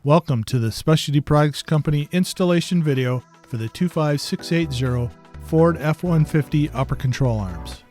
Welcome to the Specialty Products Company installation video for the 25680 Ford F150 upper control arms.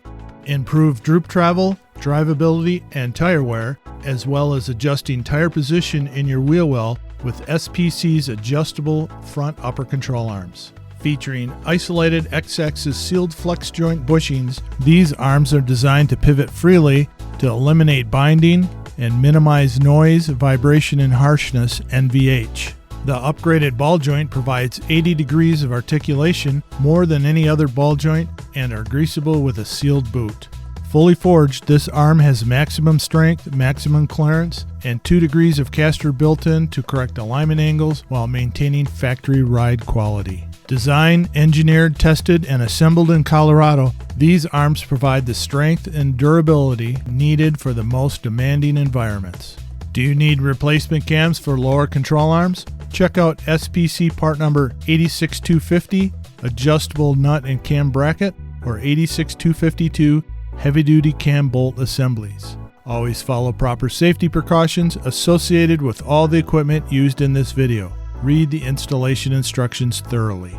Improve droop travel, drivability, and tire wear, as well as adjusting tire position in your wheel well with SPC's adjustable front upper control arms. Featuring isolated xAxis sealed flex joint bushings, these arms are designed to pivot freely to eliminate binding and minimize noise, vibration, and harshness (NVH). The upgraded ball joint provides 80 degrees of articulation, more than any other ball joint, and are greaseable with a sealed boot. Fully forged, this arm has maximum strength, maximum clearance, and 2 degrees of caster built in to correct alignment angles while maintaining factory ride quality. Designed, engineered, tested, and assembled in Colorado, these arms provide the strength and durability needed for the most demanding environments. Do you need replacement cams for lower control arms? Check out SPC part number 86250, adjustable nut and cam bracket, or 86252, heavy-duty cam bolt assemblies. Always follow proper safety precautions associated with all the equipment used in this video. Read the installation instructions thoroughly.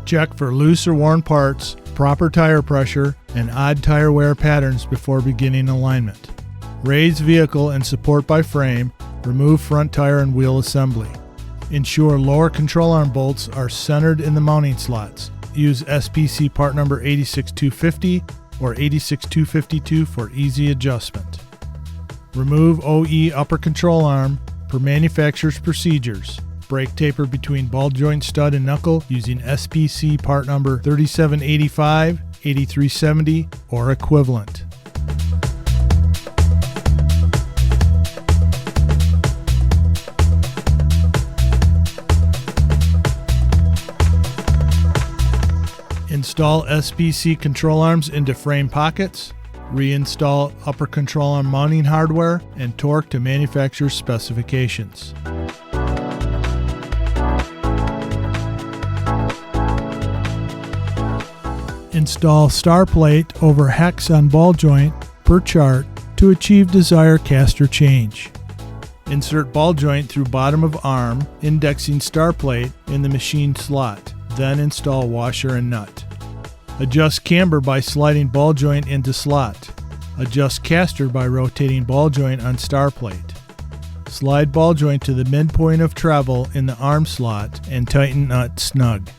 Check for loose or worn parts, proper tire pressure, and odd tire wear patterns before beginning alignment. Raise vehicle and support by frame. Remove front tire and wheel assembly. Ensure lower control arm bolts are centered in the mounting slots. Use SPC part number 86250 or 86252 for easy adjustment. Remove OE upper control arm per manufacturer's procedures. Brake taper between ball joint stud and knuckle using SPC part number 3785, 8370, or equivalent. Install SPC control arms into frame pockets. Reinstall upper control arm mounting hardware and torque to manufacturer's specifications. Install star plate over hex on ball joint per chart to achieve desired caster change. Insert ball joint through bottom of arm, indexing star plate in the machine slot. Then install washer and nut. Adjust camber by sliding ball joint into slot. Adjust caster by rotating ball joint on star plate. Slide ball joint to the midpoint of travel in the arm slot and tighten nut snug.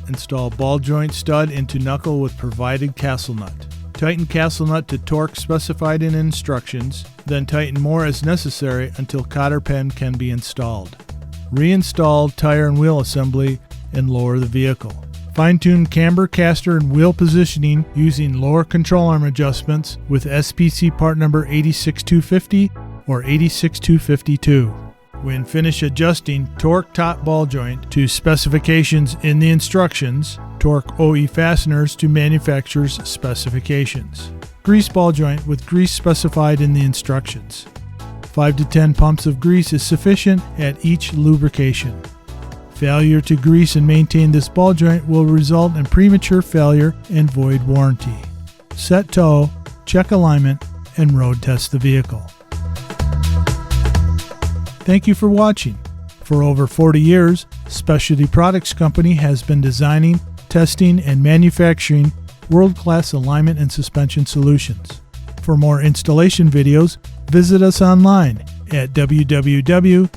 Install ball joint stud into knuckle with provided castle nut. Tighten castle nut to torque specified in instructions, then tighten more as necessary until cotter pen can be installed. Reinstall tire and wheel assembly and lower the vehicle. Fine-tune camber, caster, and wheel positioning using lower control arm adjustments with SPC part number 86250 or 86252. When finished adjusting, torque top ball joint to specifications in the instructions. Torque OE fasteners to manufacturer's specifications. Grease ball joint with grease specified in the instructions. 5 to 10 pumps of grease is sufficient at each lubrication. Failure to grease and maintain this ball joint will result in premature failure and void warranty. Set toe, check alignment, and road test the vehicle. Thank you for watching. For over 40 years, Specialty Products Company has been designing, testing, and manufacturing world-class alignment and suspension solutions. For more installation videos, visit us online at www.spc-tv.com.